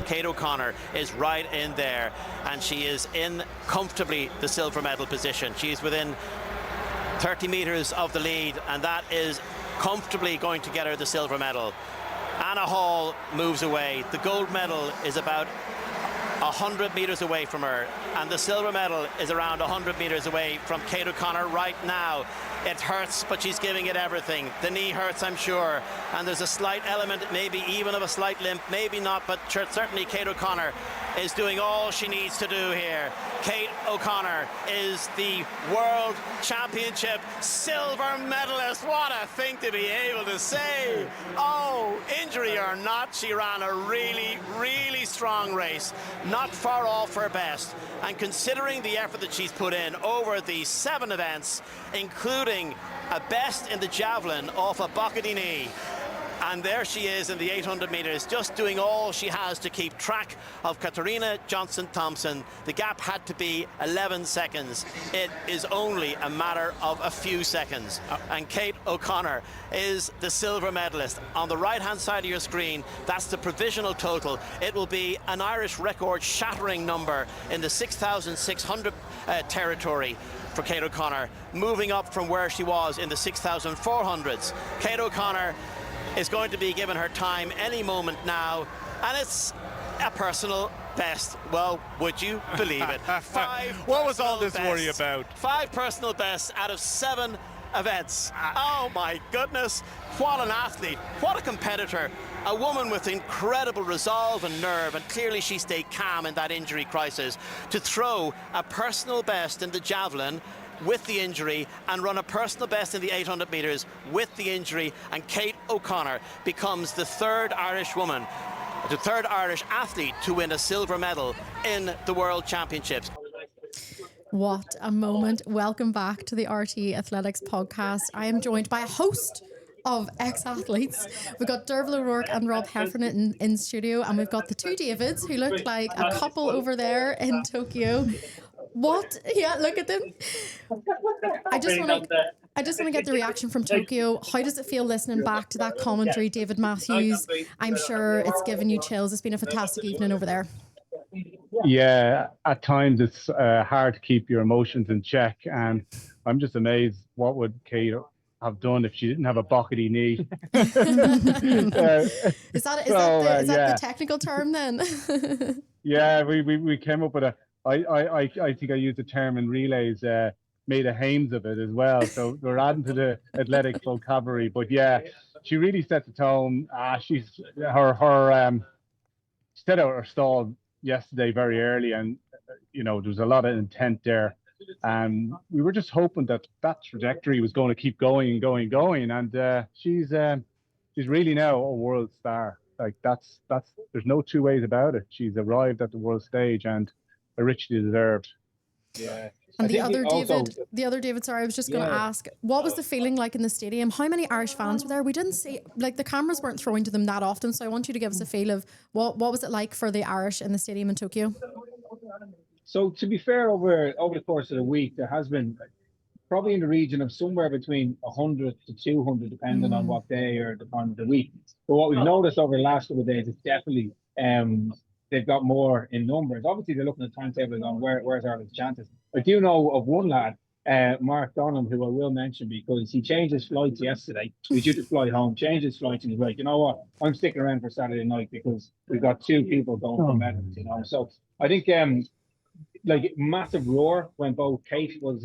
Kate O'Connor is right in there, and she is in comfortably the silver medal position. She's within 30 metres of the lead, and that is comfortably going to get her the silver medal. Anna Hall moves away. The gold medal is about 100 metres away from her, and the silver medal is around 100 metres away from Kate O'Connor right now. It hurts, but she's giving it everything. The knee hurts, I'm sure, and there's a slight element, maybe even of a slight limp, maybe not, but certainly Kate O'Connor is doing all she needs to do here. Kate O'Connor is the World Championship silver medalist. What a thing to be able to say. Oh, injury or not, she ran a really, really strong race. Not far off her best. And considering the effort that she's put in over the 7 events, including a best in the javelin off a bockety knee, and there she is in the 800 metres, just doing all she has to keep track of Katarina Johnson-Thompson. The gap had to be 11 seconds. It is only a matter of a few seconds. And Kate O'Connor is the silver medalist. On the right-hand side of your screen, that's the provisional total. It will be an Irish record-shattering number in the 6,600 territory for Kate O'Connor, moving up from where she was in the 6,400s. Kate O'Connor is going to be given her time any moment now, and it's a personal best. Well, would you believe it? What was all this worry about? 5 personal bests out of 7 events. Oh my goodness, what an athlete, what a competitor, a woman with incredible resolve and nerve, and clearly she stayed calm in that injury crisis to throw a personal best in the javelin with the injury and run a personal best in the 800 metres with the injury, and Kate O'Connor becomes the 3rd Irish woman, the 3rd Irish athlete to win a silver medal in the World Championships. What a moment. Welcome back to the RTÉ Athletics Podcast. I am joined by a host of ex-athletes. We've got Derval and Rob Heffernan in studio, and we've got the 2 Davids who look like a couple over there in Tokyo. What? Yeah, look at them. I just want to get the reaction from Tokyo. How does it feel listening back to that commentary, David Matthews? I'm sure it's given you chills. It's been a fantastic evening over there. Yeah, at times it's hard to keep your emotions in check, and I'm just amazed what would Kate have done if she didn't have a bockety knee. Is that the technical term then? Yeah, we came up with I think I used the term in relays, made a hames of it as well. So we're adding to the athletic vocabulary. But yeah, she really set the tone. She set out her stall yesterday very early, and there was a lot of intent there. And we were just hoping that trajectory was going to keep going and going. And she's really now a world star. Like that's there's no 2 ways about it. She's arrived at the world stage and richly deserved. Yeah. And the other David, sorry, I was just going to ask, what was the feeling like in the stadium? How many Irish fans were there? We didn't see, like, the cameras weren't throwing to them that often, so I want you to give us a feel of what was it like for the Irish in the stadium in Tokyo? So to be fair, over the course of the week, there has been probably in the region of somewhere between 100 to 200, depending on what day or the time of the week. But what we've noticed over the last couple of days is definitely they've got more in numbers. Obviously, they're looking at the timetable and going, where's Ireland's chances? I do know of one lad, Mark Donham, who I will mention because he changed his flights yesterday. He was due to fly home, changed his flights, and he's like, you know what? I'm sticking around for Saturday night because we've got 2 people going for medals, So I think massive roar when both Kate was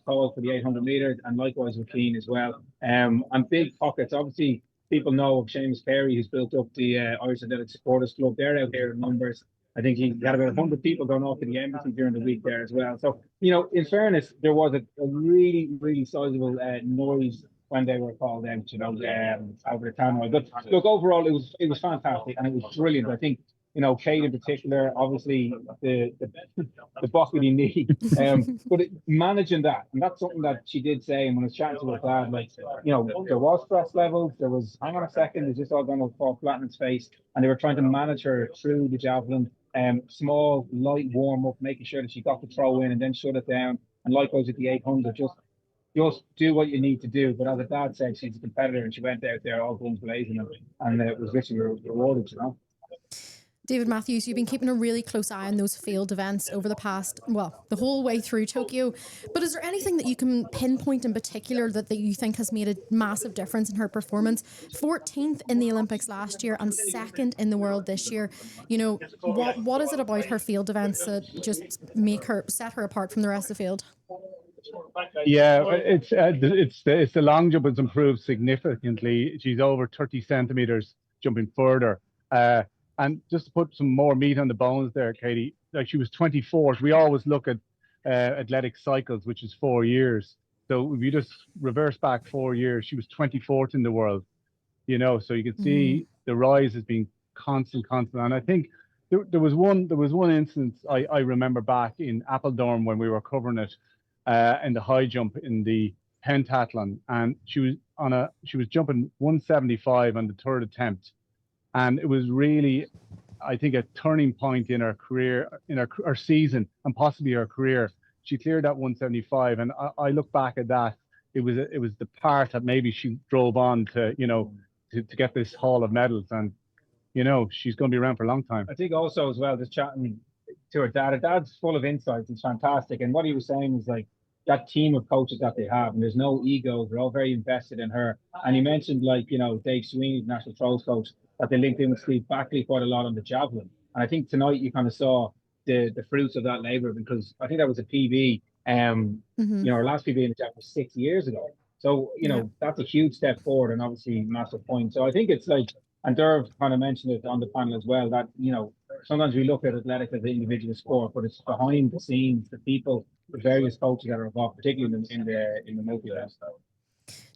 called for the 800 metres and likewise with Keane as well. And big pockets. Obviously, people know of Seamus Carey, who's built up the Irish Athletic Supporters Club. They're out here in numbers. I think he had about 100 people going off to the embassy during the week there as well. So, in fairness, there was a really, really sizable noise when they were called out, over the tannoy. But look, overall, it was fantastic and it was brilliant. I think, Kate in particular, obviously the bockety knee, but managing that, and that's something that she did say. And when I was chatting to her dad, there was stress levels. There was, hang on a second, is this all going to fall flat in its face? And they were trying to manage her through the javelin. Small, light warm up, making sure that she got the throw in and then shut it down. And likewise with the 800, just do what you need to do. But as her dad said, she's a competitor and she went out there all guns blazing, and it was literally rewarded, David Matthews, you've been keeping a really close eye on those field events over the past, the whole way through Tokyo. But is there anything that you can pinpoint in particular that you think has made a massive difference in her performance? 14th in the Olympics last year and 2nd in the world this year. You know, what is it about her field events that just set her apart from the rest of the field? Yeah, it's the long jump has improved significantly. She's over 30 centimeters jumping further. And just to put some more meat on the bones there, Katie, like she was 24th. We always look at athletic cycles, which is 4 years. So if you just reverse back 4 years, she was 24th in the world. You know, so you can see the rise has been constant. And I think there was one instance I remember back in Appledorn when we were covering it in the high jump in the pentathlon, and she was jumping 175 on the third attempt. And it was really, I think, a turning point in her career, in her season, and possibly her career. She cleared that 175, and I look back at that. It was the part that maybe she drove on to, you know, to get this haul of medals, and you know she's going to be around for a long time. I think also as well, just chatting to her dad. Her dad's full of insights. It's fantastic, and what he was saying is like that team of coaches that they have, and there's no egos. They're all very invested in her. And he mentioned, like, you know, Dave Sweeney, national throws coach, that they linked in with Steve Backley quite a lot on the javelin. And I think tonight you kind of saw the fruits of that labour, because I think that was a PB. You know, our last PB in the javelin was 6 years ago. So, you know, that's a huge step forward and obviously massive point. So I think it's like, and Derv kind of mentioned it on the panel as well, that, you know, sometimes we look at athletics as an individual sport, but it's behind the scenes, the people, the various coaches that are involved, particularly in the multi-event stuff.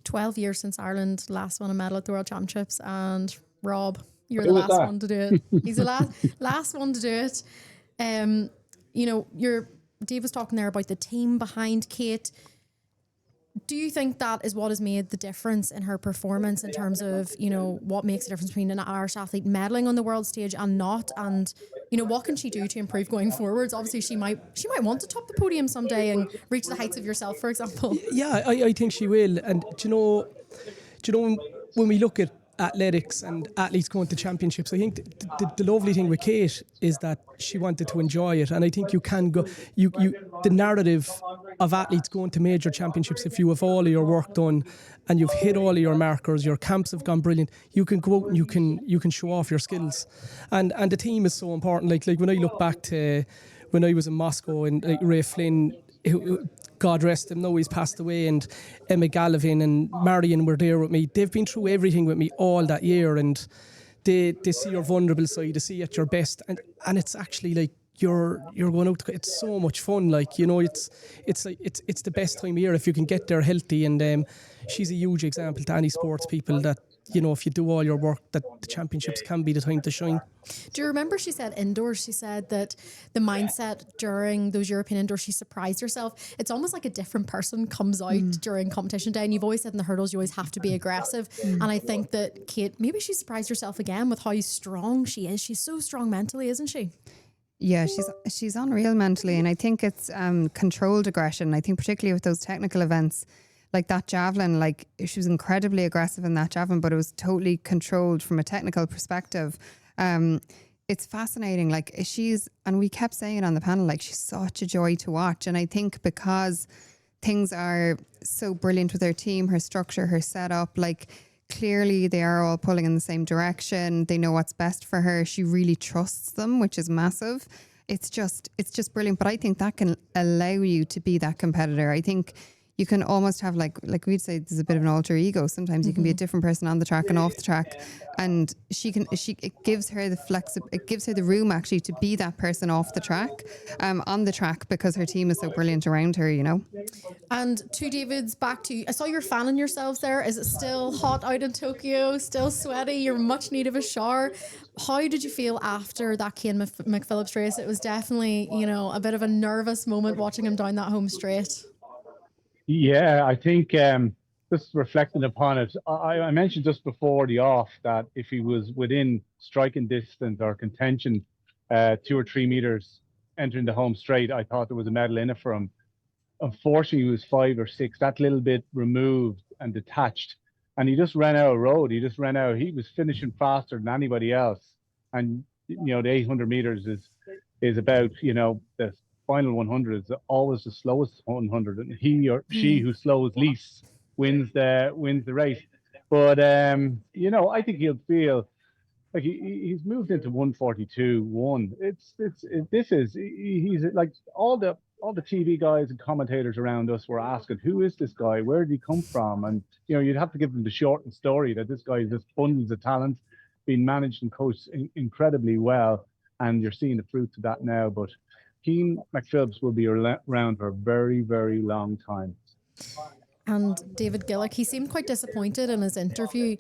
12 years since Ireland last won a medal at the World Championships, and Rob, you're the last one to do it. He's the last one to do it. You know, Dave was talking there about the team behind Kate. Do you think that is what has made the difference in her performance in terms of, you know, what makes the difference between an Irish athlete medaling on the world stage and not? And, you know, what can she do to improve going forwards? Obviously, she might want to top the podium someday and reach the heights of yourself, for example. Yeah, I think she will. And do you know when we look at athletics and athletes going to championships, I think the lovely thing with Kate is that she wanted to enjoy it, and I think you can go. The narrative of athletes going to major championships, if you have all of your work done and you've hit all of your markers, your camps have gone brilliant, you can go out and you can show off your skills, and the team is so important. Like when I look back to when I was in Moscow and like Ray Flynn, God rest him, now he's passed away, and Emma Gallivan and Marion were there with me. They've been through everything with me all that year, and they see your vulnerable side, they see at your best, and it's actually like you're going out to, it's so much fun, like, you know, it's the best time of year if you can get there healthy, and she's a huge example to any sports people that, you know, if you do all your work, that the championships can be the time to shine. Do you remember she said indoors, she said that the mindset during those European indoors, she surprised herself. It's almost like a different person comes out during competition day, and you've always said in the hurdles you always have to be aggressive. And I think that Kate, maybe she surprised herself again with how strong she is. She's so strong mentally, isn't she? Yeah, she's unreal mentally, and I think it's controlled aggression. I think particularly with those technical events, like that javelin, like she was incredibly aggressive in that javelin, but it was totally controlled from a technical perspective. It's fascinating. Like and we kept saying it on the panel, like she's such a joy to watch. And I think because things are so brilliant with her team, her structure, her setup, like clearly they are all pulling in the same direction. They know what's best for her. She really trusts them, which is massive. It's just brilliant. But I think that can allow you to be that competitor. I think you can almost have like we'd say there's a bit of an alter ego. Sometimes you can be a different person on the track and off the track, and it gives her the room actually to be that person off the track, on the track, because her team is so brilliant around her, you know. And to David's, back to you. I saw you're fanning yourselves there. Is it still hot out in Tokyo? Still sweaty? You're much need of a shower. How did you feel after that Keane McPhillips race? It was definitely, you know, a bit of a nervous moment watching him down that home straight. Yeah, I think just reflecting upon it, I mentioned just before the off that if he was within striking distance or contention 2 or 3 meters entering the home straight, I thought there was a medal in it for him. Unfortunately, he was 5 or 6, that little bit removed and detached, and he just ran out of road. He was finishing faster than anybody else, and the 800 meters is about, the final 100 is always the slowest 100, and he or she who slows least wins the race. But I think he'll feel like he's moved into 142.1. He's like all the TV guys and commentators around us were asking, who is this guy? Where did he come from? And you'd have to give them the shortened story that this guy is just bundles of talent, being managed and coached incredibly well, and you're seeing the fruits of that now. But Keane McPhillips will be around for a very, very long time. And David Gillick, he seemed quite disappointed in his interview.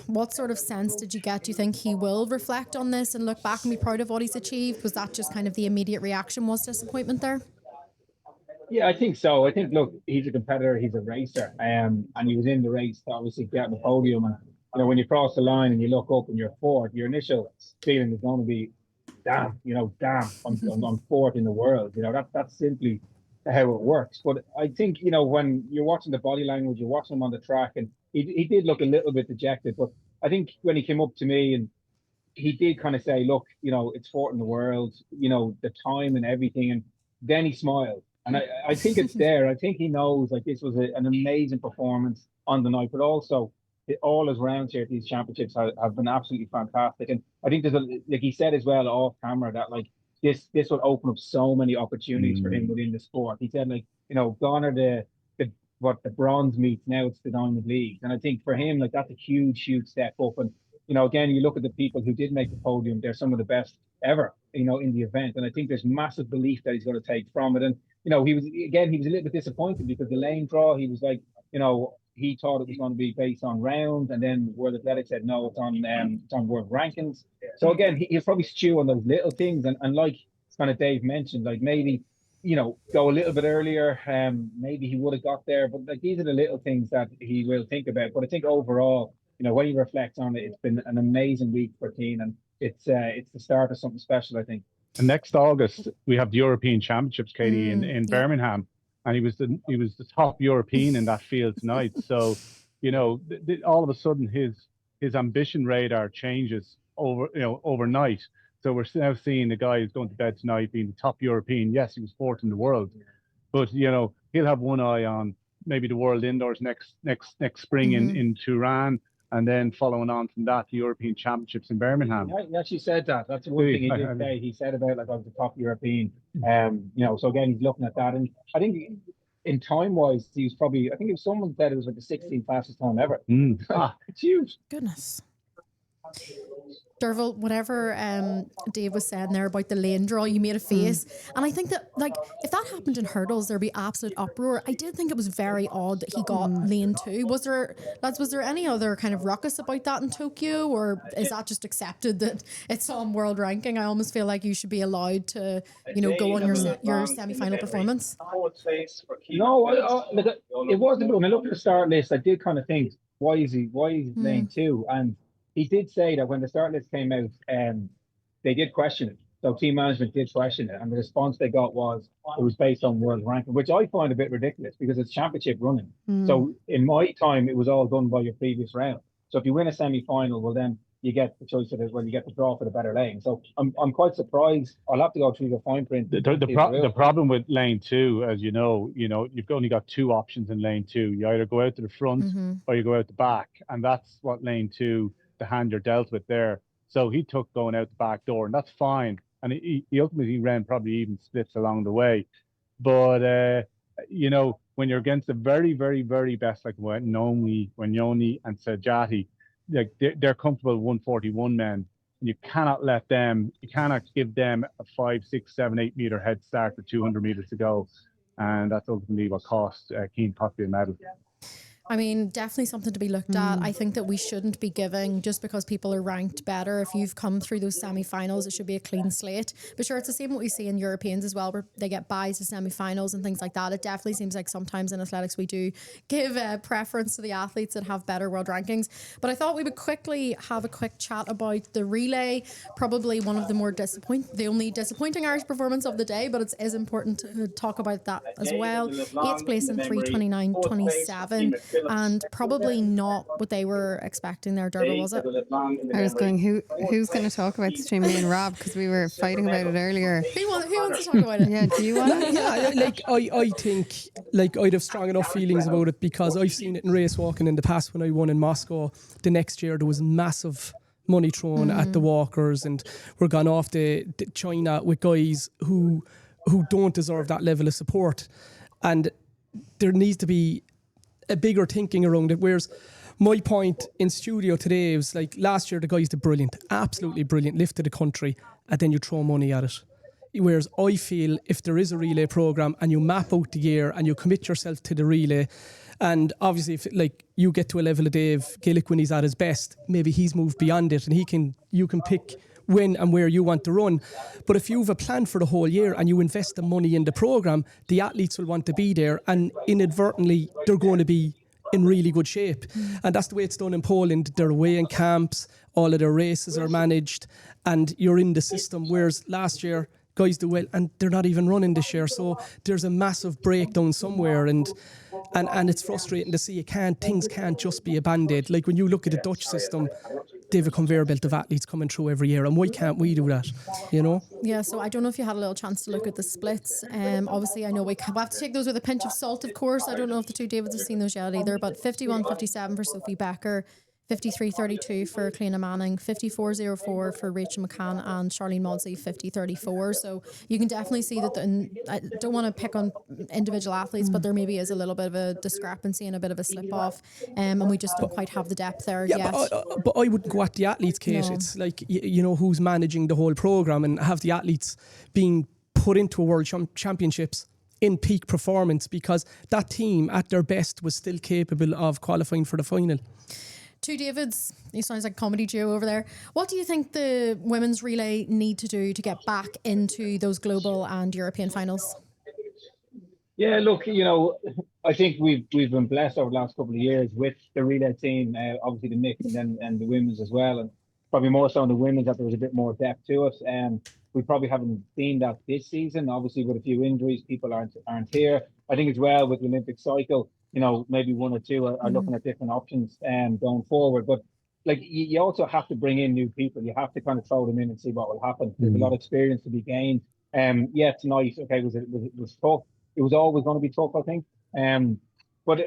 What sort of sense did you get? Do you think he will reflect on this and look back and be proud of what he's achieved? Was that just kind of the immediate reaction, was disappointment there? Yeah, I think so. I think, look, he's a competitor, he's a racer, and he was in the race to obviously get on the podium. And when you cross the line and you look up and you're fourth, your initial feeling is going to be, damn, I'm fourth in the world. That's simply how it works. But I think, when you're watching the body language, you're watching him on the track, and he did look a little bit dejected. But I think when he came up to me and he did kind of say, look, it's fourth in the world, the time and everything. And then he smiled. And I think it's there. I think he knows like this was an amazing performance on the night, but also all his rounds here at these championships have been absolutely fantastic. And I think like he said as well off camera that like this will open up so many opportunities for him within the sport. He said gone are the bronze meets, now it's the diamond leagues. And I think for him, like that's a huge step up. And again, you look at the people who did make the podium, they're some of the best ever, in the event. And I think there's massive belief that he's going to take from it. And he was a little bit disappointed because the lane draw, he was like, he thought it was going to be based on rounds, and then World Athletics said no, it's on world rankings. So again, he'll probably stew on those little things, and like kind of Dave mentioned, like maybe go a little bit earlier. Maybe he would have got there, but like these are the little things that he will think about. But I think overall, when he reflects on it, it's been an amazing week for Keane, and it's the start of something special, I think. And next August we have the European Championships, Katie, in Birmingham. And he was the top European in that field tonight. So, all of a sudden his ambition radar changes overnight. So we're now seeing the guy who's going to bed tonight being the top European. Yes, he was fourth in the world, but he'll have one eye on maybe the World Indoors next spring in Turan, and then following on from that, the European Championships in Birmingham. Yeah, he actually said that. That's one thing he did say. He said about like I was the top European. So again, he's looking at that, and I think in time wise, he was probably. I think if someone said it was like the 16th fastest time ever. It's huge. Goodness. Derval, whatever Dave was saying there about the lane draw, you made a face. And I think that, like, if that happened in hurdles, there'd be absolute uproar. I did think it was very odd that he got lane 2. Was there any other kind of ruckus about that in Tokyo, or is that just accepted that it's on world ranking? I almost feel like you should be allowed to, go on your semi-final performance. No, it wasn't. When I looked at the start list, I did kind of think, why is he lane 2? And he did say that when the start list came out, they did question it. So team management did question it, and the response they got was it was based on world ranking, which I find a bit ridiculous because it's championship running. So in my time, it was all done by your previous round. So if you win a semi-final, well then you get the choice of it when you get the draw for the better lane. So I'm quite surprised. I'll have to go through the fine print. The problem with lane 2, as you know, you've only got 2 options in lane 2. You either go out to the front or you go out the back, and that's what lane 2. The hand you're dealt with there. So he took going out the back door, and that's fine. And he ultimately ran probably even splits along the way. But when you're against the very, very, very best, like Wanyoni and Sajati, like they're comfortable 141 men. And you cannot give them a 5, 6, 7, 8 meter head start with 200 meters to go. And that's ultimately what cost Keane possibly a medal. I mean, definitely something to be looked at. I think that we shouldn't be giving, just because people are ranked better, if you've come through those semi-finals, it should be a clean slate. But sure, it's the same what we see in Europeans as well, where they get buys to semi-finals and things like that. It definitely seems like sometimes in athletics we do give a preference to the athletes that have better world rankings. But I thought we would quickly have a quick chat about the relay, probably one of the more the only disappointing Irish performance of the day, but it is important to talk about that as well. 8th place in 3:29.27. and probably not what they were expecting there. Derval, was it? I was going, who's going to talk about this between me and Rob, because we were fighting about it earlier. Who wants to talk about it? Yeah, do you want to? Yeah, like I think like I'd have strong enough feelings about it, because I've seen it in race walking in the past. When I won in Moscow the next year, there was massive money thrown at the walkers, and we're gone off to China with guys who don't deserve that level of support. And there needs to be a bigger thinking around it. Whereas my point in studio today was like, last year the guys did brilliant, absolutely brilliant, lifted the country, and then you throw money at it. Whereas I feel if there is a relay program and you map out the year and you commit yourself to the relay, and obviously if like you get to a level of Dave Gillick when he's at his best, maybe he's moved beyond it, and you can pick when and where you want to run. But if you have a plan for the whole year and you invest the money in the program, the athletes will want to be there, and inadvertently they're going to be in really good shape. And that's the way it's done in Poland. They're away in camps, all of their races are managed, and you're in the system. Whereas last year guys do well and they're not even running this year, so there's a massive breakdown somewhere, and it's frustrating to see. Things can't just be a band-aid. Like when you look at the Dutch system, they have a conveyor belt of athletes coming through every year, and why can't we do that, you know? Yeah, so I don't know if you had a little chance to look at the splits. Obviously I know we have to take those with a pinch of salt, of course. I don't know if the two Davids have seen those yet either, but 51-57 for Sophie Becker, 53-32 for Cleena Manning, 54-04 for Rachel McCann, and Charlene Modsey 50-34. So you can definitely see that. I don't want to pick on individual athletes, but there maybe is a little bit of a discrepancy and a bit of a slip off, and we just don't quite have the depth there yet. But I wouldn't go at the athletes, Kate. No. It's like, you know, who's managing the whole program, and have the athletes being put into a world championships in peak performance, because that team at their best was still capable of qualifying for the final. Two Davids, he sounds like a comedy duo over there. What do you think the women's relay need to do to get back into those global and European finals? Yeah, look, you know, I think we've been blessed over the last couple of years with the relay team, obviously the mix and the women's as well, and probably more so in the women's that there was a bit more depth to it. We probably haven't seen that this season. Obviously, with a few injuries, people aren't here. I think as well with the Olympic cycle, you know, maybe one or two are looking at different options going forward. But like you also have to bring in new people. You have to kind of throw them in and see what will happen. There's a lot of experience to be gained. Yeah, tonight, okay, was tough. It was always going to be tough, I think. But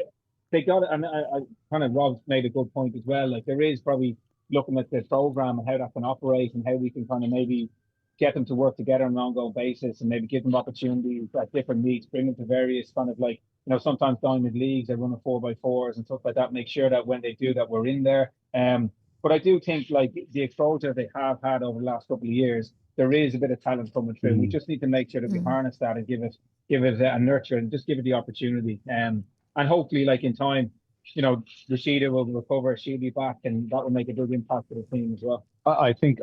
they got it, and I kind of, Rob made a good point as well. Like there is probably looking at the program and how that can operate and how we can kind of maybe get them to work together on an ongoing basis, and maybe give them opportunities at different meets, bring them to various kind of like, you know, sometimes diamond leagues, they run a 4x4s and stuff like that. Make sure that when they do that, we're in there. But I do think like the exposure they have had over the last couple of years, there is a bit of talent coming through. We just need to make sure that we harness that and give it a nurture and just give it the opportunity. And hopefully, like in time, you know, Rashida will recover, she'll be back, and that will make a big impact for the team as well. I think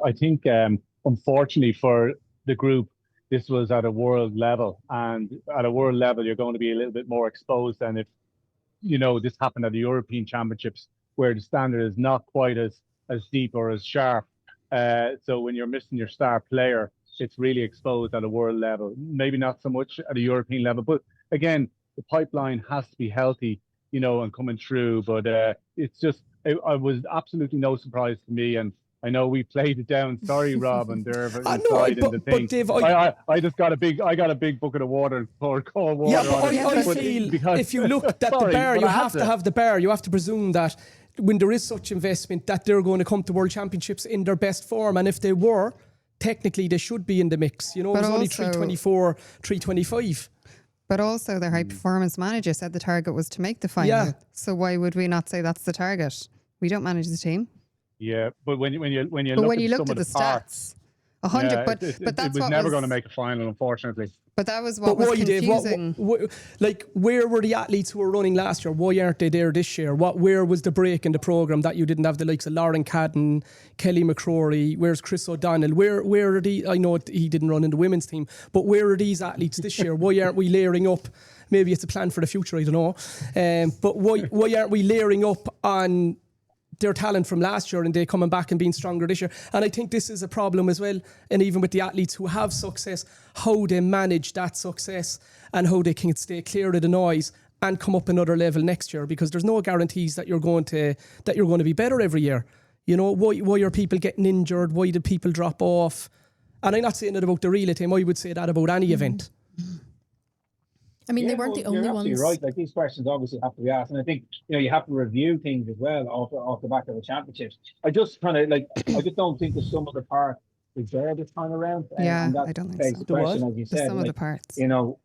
unfortunately for the group, this was at a world level, and at a world level, you're going to be a little bit more exposed than if, you know, this happened at the European Championships, where the standard is not quite as deep or as sharp. So when you're missing your star player, it's really exposed at a world level. Maybe not so much at a European level, but again, the pipeline has to be healthy, you know, and coming through. But it's just, it was absolutely no surprise to me, and I know we played it down. Sorry, Rob and Derval. But Dave, I just got a big bucket of water and poured cold water on it. I feel if you look at the bar, you have to have the bar. You have to presume that when there is such investment, that they're going to come to World Championships in their best form. And if they were, technically they should be in the mix. You know, it was only 324, 325. But also their high performance manager said the target was to make the final. Yeah. So why would we not say that's the target? We don't manage the team. Yeah, but when you looked at the stats, 100. But that's it was never going to make a final, unfortunately. But that was what was confusing. Like, where were the athletes who were running last year? Why aren't they there this year? Where was the break in the programme that you didn't have the likes of Lauren Cadden, Kelly McCrory? Where's Chris O'Donnell? Where are the? I know he didn't run in the women's team, but where are these athletes this year? Why aren't we layering up? Maybe it's a plan for the future, I don't know. But why aren't we layering up on their talent from last year and they coming back and being stronger this year? And I think this is a problem as well. And even with the athletes who have success, how they manage that success and how they can stay clear of the noise and come up another level next year, because there's no guarantees that you're going to be better every year. You know, why are people getting injured? Why do people drop off? And I'm not saying that about the relay team. I would say that about any event. I mean, they weren't the only ones. You're right. Like, these questions obviously have to be asked, and I think, you know, you have to review things as well off the back of the championships. I just kind of I just don't think the sum of the parts is there this time around. Yeah, I don't think so. The question, as you said, Some of the parts. You know,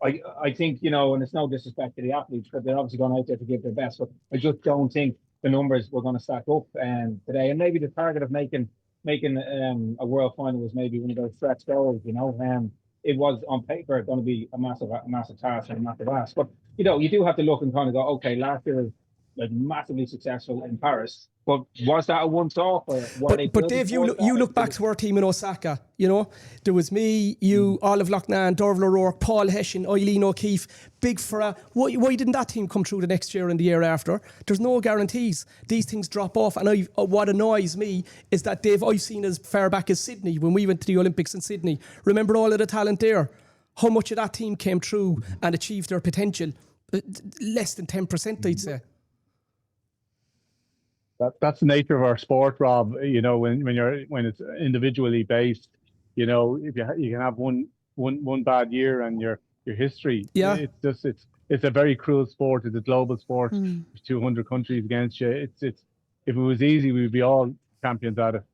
I think, you know, and it's no disrespect to the athletes, because they're obviously going out there to give their best, but I just don't think the numbers were going to stack up today. And maybe the target of making a world final was maybe one of those stretch goals, you know. It was on paper going to be a massive task and a massive ask. But, you know, you do have to look and kind of go, okay, last year was like massively successful in Paris, but was that a once-off? But Dave, you look back to our team in Osaka, you know, there was me, you, Olive Loughnane, Derval O'Rourke, Paul Hession, Eileen O'Keefe, Big Farah. Why didn't that team come through the next year and the year after? There's no guarantees. These things drop off. And what annoys me is that, Dave, I've seen as far back as Sydney, when we went to the Olympics in Sydney. Remember all of the talent there? How much of that team came through and achieved their potential? Less than 10%, I'd say. That's the nature of our sport, Rob. You know, when it's individually based, you know, if you can have one bad year and your history. Yeah. It's a very cruel sport. It's a global sport. There's 200 countries against you. It's if it was easy, we'd be all champions at it.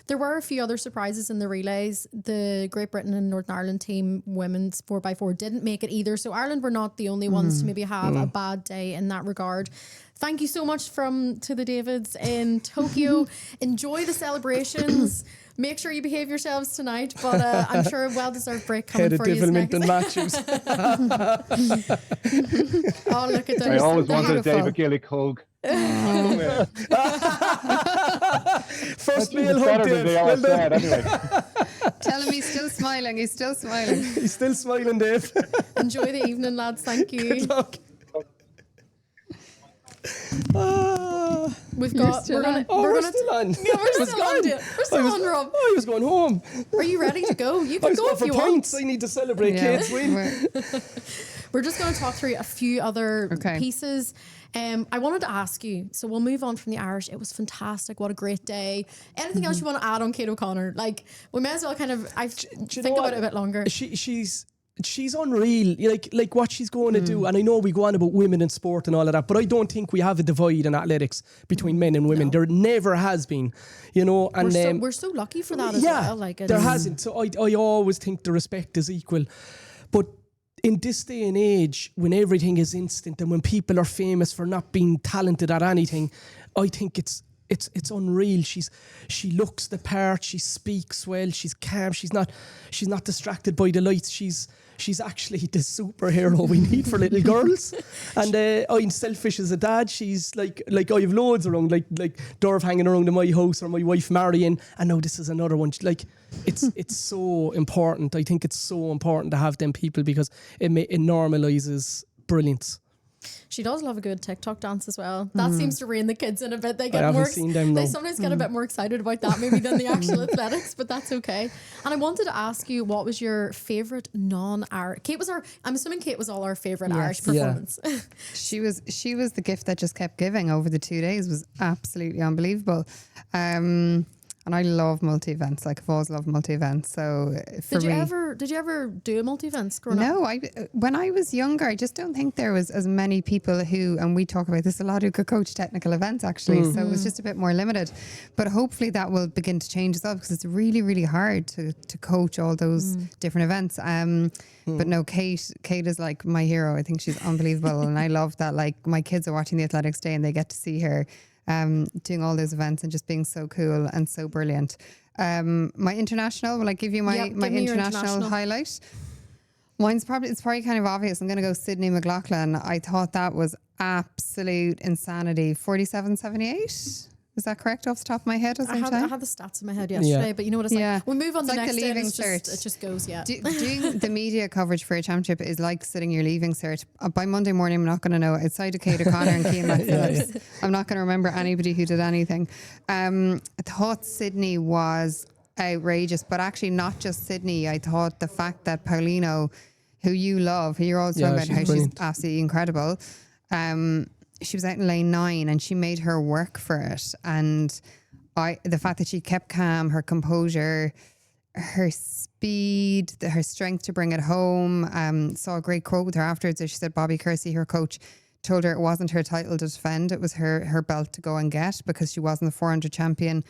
There were a few other surprises in the relays. The Great Britain and Northern Ireland team women's 4x4 didn't make it either. So Ireland were not the only ones to maybe have a bad day in that regard. Thank you so much to the Davids in Tokyo. Enjoy the celebrations. Make sure you behave yourselves tonight, but I'm sure a well-deserved break coming for you next. and Matthews. Oh, look at that. I always wanted a David Gillick hug. First meal hug, Dave. Well done. Anyway. Tell him he's still smiling. He's still smiling. He's still smiling, Dave. Enjoy the evening, lads. Thank you. Good luck. We're still on. still on. Yeah, we're still on. We're still on, Rob. I was going home. Are you ready to go? You can go if you points. want. I need to celebrate Kate's win. We're just going to talk through a few other pieces. I wanted to ask you, so we'll move on from the Irish. It was fantastic. What a great day. Anything else you want to add on Kate O'Connor? Like, we may as well kind of think about it a bit longer. She's unreal, like what she's going to do. And I know we go on about women in sport and all of that, but I don't think we have a divide in athletics between men and women. No. There never has been, you know. And we're so lucky for that as well. Like, there hasn't. So I always think the respect is equal. But in this day and age, when everything is instant and when people are famous for not being talented at anything, I think it's unreal. She looks the part. She speaks well. She's calm. She's not distracted by the lights. She's actually the superhero we need for little girls. And I'm selfish as a dad. She's like I have loads around, like Derv hanging around in my house, or my wife Marion. And now this is another one. Like, it's so important. I think it's so important to have them people, because it normalizes brilliance. She does love a good TikTok dance as well. That seems to rein the kids in a bit. They get they sometimes get a bit more excited about that maybe than the actual athletics, but that's okay. And I wanted to ask you, what was your favourite non-Irish? I'm assuming Kate was all our favourite Irish performance. Yeah. She was the gift that just kept giving over the 2 days. It was absolutely unbelievable. And I love multi-events. Like, I've always loved multi-events. So did you ever do a multi-events growing up? No, when I was younger, I just don't think there was as many people who, and we talk about this a lot, who could coach technical events actually. So it was just a bit more limited. But hopefully that will begin to change as well, because it's really, really hard to coach all those different events. But no, Kate is like my hero. I think she's unbelievable. And I love that, like, my kids are watching the Athletics Day and they get to see her doing all those events and just being so cool and so brilliant. My international, will I give you my international highlight? It's probably kind of obvious. I'm going to go Sydney McLaughlin. I thought that was absolute insanity. 47.78. Is that correct off the top of my head? I had the stats in my head yesterday, but you know what it's like? We'll move on to the next day. It just goes, Doing the media coverage for a championship is like sitting your leaving cert. By Monday morning, I'm not going to know. Outside of Kate O'Connor and Keane McPhillips, I'm not going to remember anybody who did anything. I thought Sydney was outrageous, but actually not just Sydney. I thought the fact that Paulino, who you love, who you're always talking about she's how brilliant. she's absolutely incredible. She was out in lane 9 and she made her work for it. And the fact that she kept calm, her composure, her speed, her strength to bring it home. Saw a great quote with her afterwards. She said Bobby Kersey, her coach, told her it wasn't her title to defend, it was her belt to go and get, because she wasn't the 400 champion.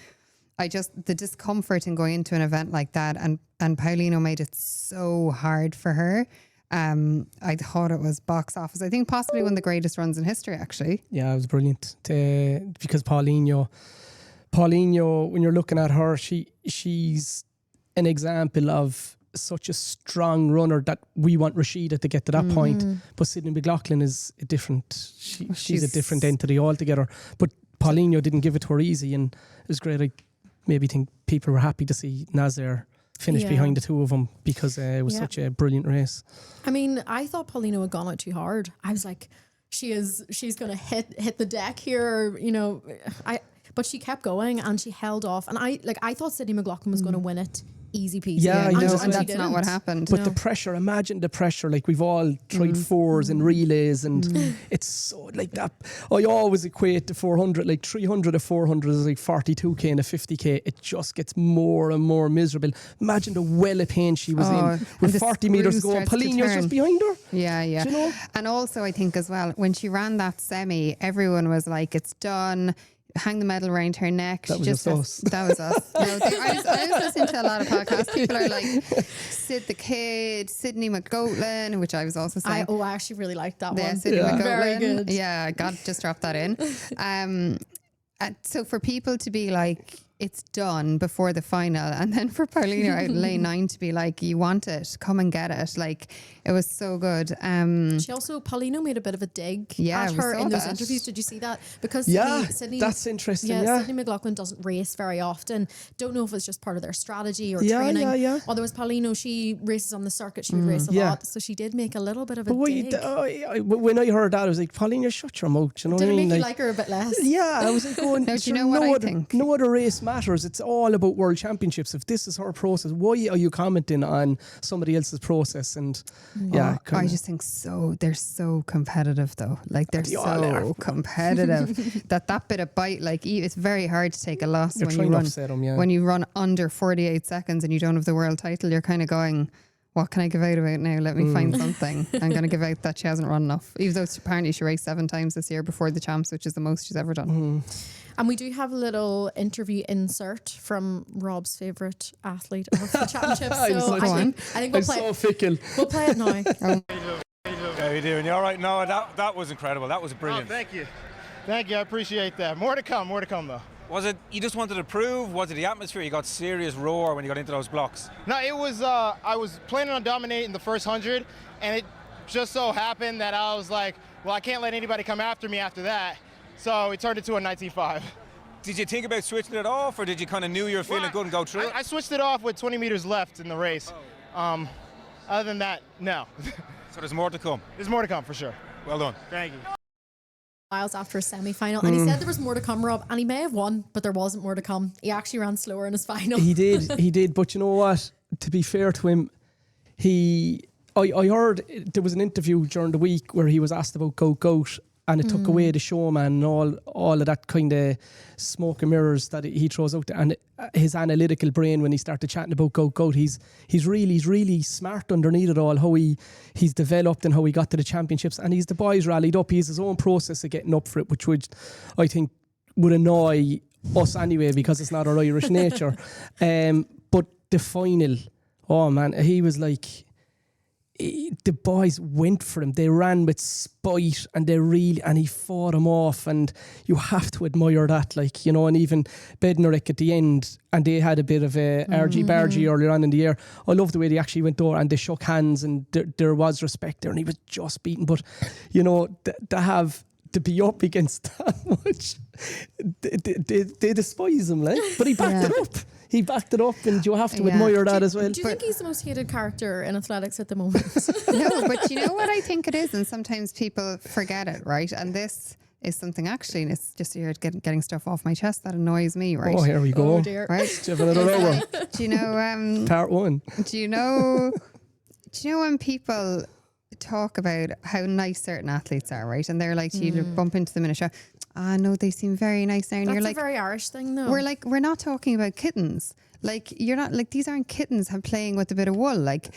The discomfort in going into an event like that, and Paulino made it so hard for her. I thought it was box office. I think possibly one of the greatest runs in history, actually. Yeah, it was brilliant. Because Paulino, when you're looking at her, she's an example of such a strong runner that we want Rashida to get to that point. But Sydney McLaughlin is a different. She's a different entity altogether. But Paulino didn't give it to her easy, and it was great. I maybe think people were happy to see Nazaire finish behind the two of them, because it was such a brilliant race. I mean, I thought Paulino had gone out too hard. I was like, she's going to hit the deck here, you know. But she kept going and she held off. And I thought Sydney McLaughlin was going to win it easy peasy. Yeah, I know. And that's not what happened. But the pressure, imagine the pressure. Like, we've all tried fours and relays, and it's so like that. I always equate the 400, like 300 to 400 is like 42k and a 50k. It just gets more and more miserable. Imagine the well of pain she was in with 40 metres to go. And Paulino's just behind her. Yeah. Do you know? And also, I think as well, when she ran that semi, everyone was like, it's done. Hang the medal around her neck. That was us. That was us. No, I was listening to a lot of podcasts. People are like, Sid the Kid, Sydney McGotlin, which I was also saying. I actually really liked that one. Sydney McGotlin. Very good. Yeah, God, just drop that in. So for people to be like, it's done before the final, and then for Paulino out in lane 9 to be like, you want it, come and get it. Like, it was so good. Paulino made a bit of a dig at her in those interviews. Did you see that? Because Sydney, that's interesting. Sydney McLaughlin doesn't race very often. Don't know if it's just part of their strategy or training. Otherwise, Paulino, she races on the circuit. She would race a lot, so she did make a little bit of a dig. When I heard that, I was like, Paulino, shut your mouth. You know Did what I mean? It make you like her a bit less? Yeah, I was like going. No, do you know what I think? No other race matters. It's all about world championships. If this is her process, why are you commenting on somebody else's process? And I just think they're so competitive though. Like, they're so competitive that bit of bite, like, it's very hard to take a loss when you run under 48 seconds and you don't have the world title. You're kind of going, what can I give out about now? Let me find something. I'm going to give out that she hasn't run enough, even though apparently she raced 7 times this year before the champs, which is the most she's ever done. And we do have a little interview insert from Rob's favourite athlete of the championships. So I think we'll play it. Fickle. We'll play it now. How you doing? You all right? No, that was incredible. That was brilliant. Oh, thank you. I appreciate that. More to come though. Was it you just wanted to prove? Was it the atmosphere? You got serious roar when you got into those blocks? No, it was, I was planning on dominating the first 100, and it just so happened that I was like, well, I can't let anybody come after me after that. So it turned into a 19.5. Did you think about switching it off, or did you kind of knew you were feeling good and go through it? I switched it off with 20 meters left in the race. Other than that, no. So there's more to come? There's more to come, for sure. Well done. Thank you. Lyles after a semi-final, and he said there was more to come, Rob, and he may have won, but there wasn't more to come. He actually ran slower in his final. He did, but you know what? To be fair to him, I heard there was an interview during the week where he was asked about goat, and it took away the showman and all of that kind of smoke and mirrors that he throws out there. And his analytical brain, when he started chatting about goat, he's really smart underneath it all, how he's developed and how he got to the championships, and the boys rallied up. He has his own process of getting up for it, which I think would annoy us anyway, because it's not our Irish nature. But the final, oh man, he was like, the boys went for him. They ran with spite, and he fought him off, and you have to admire that, like, you know. And even Bednarek at the end, and they had a bit of a argy-bargy earlier on in the year. I love the way they actually went over and they shook hands, and there was respect there, and he was just beaten. But, you know, to be up against that much, they despise him, like. But he backed it up. He backed it up, and you have to admire that as well. Do you think he's the most hated character in athletics at the moment? No, but you know what I think it is, and sometimes people forget it, right? And this is something actually, and it's just here getting stuff off my chest that annoys me, right? Oh, here we go. Oh dear. Right? Do you have another hour? Do you know? Part 1. Do you know Do you know when people talk about how nice certain athletes are, right? And they're like, you bump into them in a show. No, they seem very nice now. And That's you're a like, very Irish thing, though. we're not talking about kittens. Like, you're not like, these aren't kittens playing with a bit of wool. Like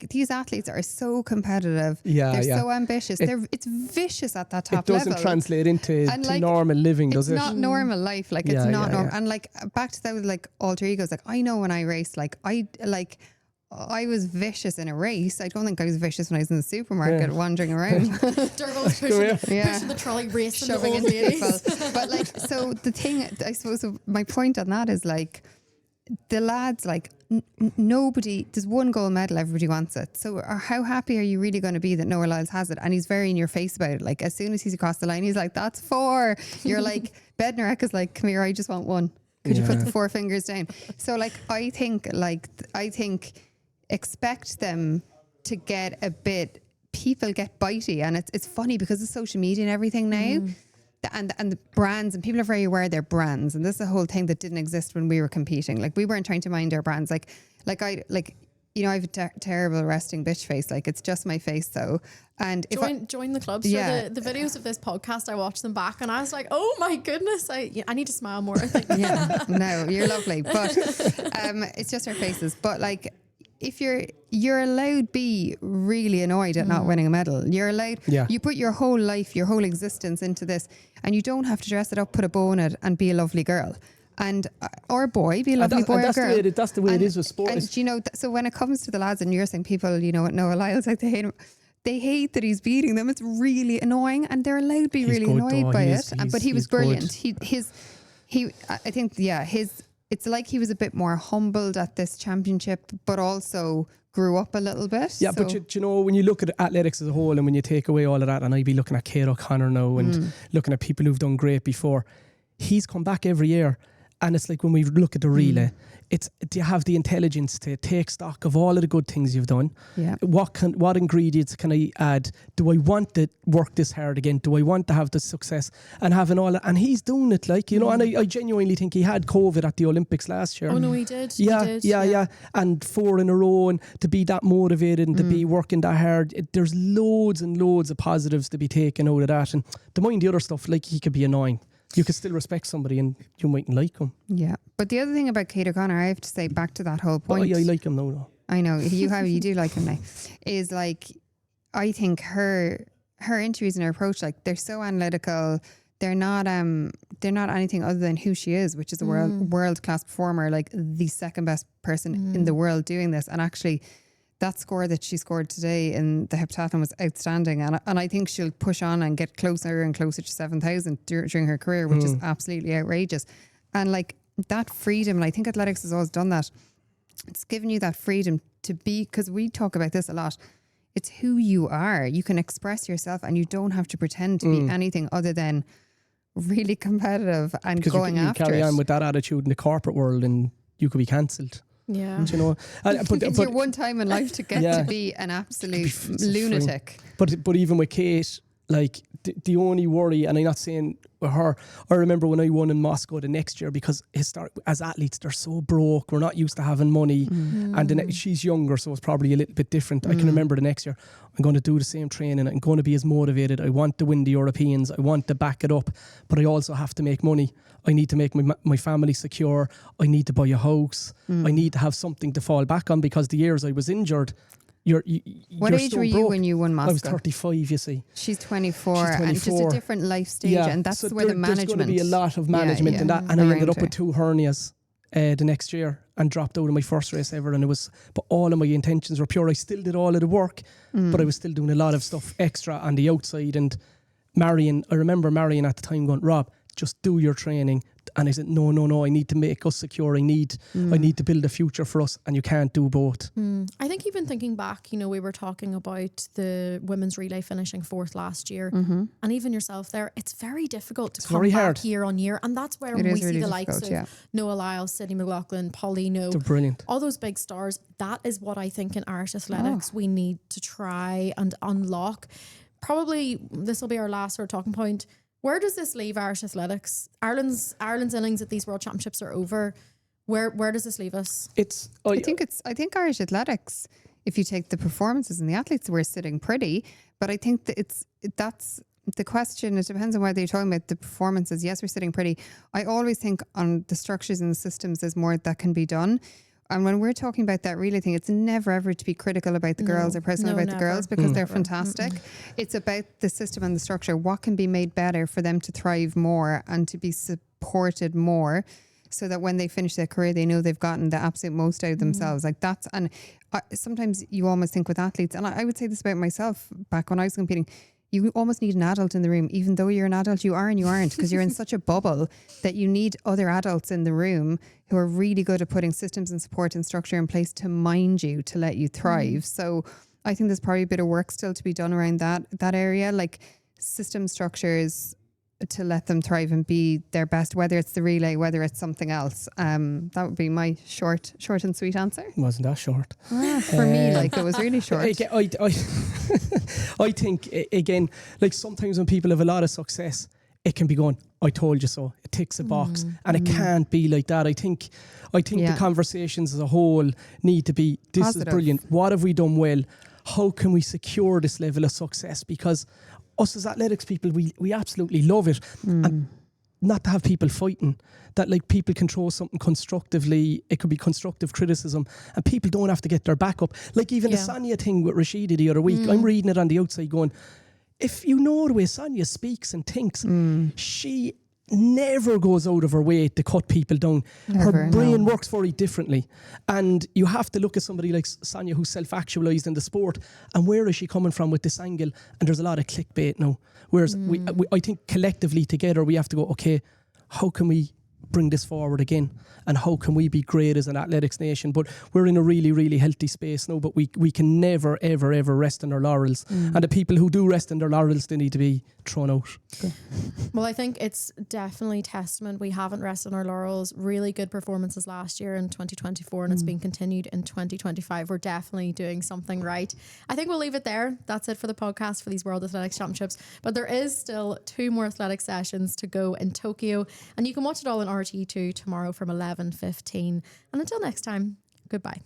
these athletes are so competitive. They're so ambitious. It's vicious at that top level. It level. doesn't translate into normal living, does it? It's not normal life. Like, it's not normal. And like, back to that with like alter egos. Like, I know when I race, I was vicious in a race. I don't think I was vicious when I was in the supermarket wandering around. Derval was pushing the trolley, racing shoving the into old people. ladies. But like, so the thing, I suppose my point on that is like, the lads, like nobody, there's one gold medal, everybody wants it. So how happy are you really going to be that Noah Lyles has it? And he's very in your face about it. Like, as soon as he's across the line, he's like, that's 4. You're like, Bednarek is like, come here, I just want 1. Could you put the 4 fingers down? So like, I think expect them to get a bit, people get bitey, and it's funny because of social media and everything now. And the brands, and people are very aware of their brands, and this is a whole thing that didn't exist when we were competing. Like, we weren't trying to mind our brands. I have a terrible resting bitch face. Like, it's just my face though. And join the club. So the videos of this podcast, I watched them back, and I was like, oh my goodness, I need to smile more. I think. No, you're lovely, but it's just our faces. But like, if you're allowed be really annoyed at not winning a medal. You're allowed, you put your whole life, your whole existence into this, and you don't have to dress it up, put a bow on it, and be a lovely girl. And or boy, be a lovely boy or girl. That's the way it is with sport. And you know, so when it comes to the lads, and you're saying people, you know, at Noah Lyles, like, they hate him. They hate that he's beating them. It's really annoying, and they're allowed to be really annoyed by it. But he was brilliant. It's like he was a bit more humbled at this championship, but also grew up a little bit. Yeah, so. But you know, when you look at athletics as a whole, and when you take away all of that, and I'd be looking at Kate O'Connor now, and looking at people who've done great before, he's come back every year. And it's like, when we look at the relay, do you have the intelligence to take stock of all of the good things you've done? Yeah. What ingredients can I add? Do I want to work this hard again? Do I want to have the success and having all that? And he's doing it, like, you know, and I genuinely think he had COVID at the Olympics last year. Oh no, he did. Yeah. And 4 in a row, and to be that motivated and to be working that hard, there's loads and loads of positives to be taken out of that. And to mind the other stuff, like, he could be annoying. You could still respect somebody, and you mightn't like him. Yeah. But the other thing about Kate O'Connor, I have to say, back to that whole point. I like him now, though. I know you do like him now. Is like, I think her interviews and her approach, like, they're so analytical. They're not anything other than who she is, which is a world class performer, like the second best person in the world doing this. And actually, that score that she scored today in the heptathlon was outstanding, and I think she'll push on and get closer and closer to 7,000 during her career, which is absolutely outrageous. And like, that freedom, and I think athletics has always done that. It's given you that freedom to be, because we talk about this a lot. It's who you are. You can express yourself, and you don't have to pretend to be anything other than really competitive and going after it. Carry on with that attitude in the corporate world, and you could be cancelled. Yeah, you know, it's your one time in life to get to be an absolute lunatic. But even with Kate, like, the only worry, and I'm not saying with her, I remember when I won in Moscow the next year, because as athletes, they're so broke, we're not used to having money, and she's younger, so it's probably a little bit different. I can remember the next year, I'm going to do the same training, I'm going to be as motivated, I want to win the Europeans, I want to back it up, but I also have to make money. I need to make my family secure, I need to buy a house, I need to have something to fall back on, because the years I was injured, what age were you when you won Moscow? I was 35, you see. She's 24, and just a different life stage, and that's where the management... There's going to be a lot of management in that, and I ended up with 2 hernias the next year, and dropped out of my first race ever, and but all of my intentions were pure. I still did all of the work, but I was still doing a lot of stuff extra on the outside. And I remember Marion at the time going, Rob, just do your training. And I said, no, I need to make us secure. I need to build a future for us, and you can't do both. I think even thinking back, you know, we were talking about the women's relay finishing 4th last year, and even yourself there, it's very difficult to come back year on year, and that's where we see the likes of Noah Lyles, Sidney McLaughlin, Paulino, they're brilliant. All those big stars. That is what I think in Irish athletics we need to try and unlock. Probably this will be our last sort of talking point. Where does this leave Irish athletics? Ireland's innings at these World Championships are over. Where does this leave us? I think Irish athletics if you take the performances and the athletes, we're sitting pretty. But I think that that's the question. It depends on whether you're talking about the performances. Yes, we're sitting pretty. I always think on the structures and the systems, there's more that can be done. And when we're talking about that really thing, it's never ever to be critical about the girls or personal about the girls, because they're fantastic. It's about the system and the structure. What can be made better for them to thrive more and to be supported more, so that when they finish their career, they know they've gotten the absolute most out of themselves. Like that's, and sometimes you almost think with athletes, and I would say this about myself back when I was competing, you almost need an adult in the room. Even though you're an adult, you are and you aren't, because you're in such a bubble that you need other adults in the room who are really good at putting systems and support and structure in place to mind you, to let you thrive. So I think there's probably a bit of work still to be done around that area, like system structures to let them thrive and be their best, whether it's the relay, whether it's something else. That would be my short and sweet answer. Wasn't that short? For me, like, it was really short. I think, again, like sometimes when people have a lot of success, it can be going, I told you so. It ticks a box. And it can't be like that. I think the conversations as a whole need to be, this positive. Is brilliant. What have we done well? How can we secure this level of success? Because us as athletics people, we absolutely love it. And not to have people fighting, that like people can throw something constructively, it could be constructive criticism, and people don't have to get their back up. Like even the Sonia thing with Rashida the other week, I'm reading it on the outside going, if you know the way Sonia speaks and thinks, she never goes out of her way to cut people down. Her brain works very differently. And you have to look at somebody like Sonia who's self-actualised in the sport, and where is she coming from with this angle? And there's a lot of clickbait now. Whereas I think collectively together we have to go, okay, how can we bring this forward again? And how can we be great as an athletics nation? But we're in a really, really healthy space now, but we can never, ever, ever rest on our laurels. And the people who do rest on their laurels, they need to be thrown out. Okay. Well, I think it's definitely testament. We haven't rested on our laurels. Really good performances last year in 2024, and it's been continued in 2025. We're definitely doing something right. I think we'll leave it there. That's it for the podcast for these World Athletics Championships. But there is still 2 more athletic sessions to go in Tokyo, and you can watch it all on RTÉ2 tomorrow from 11:15. And until next time, goodbye.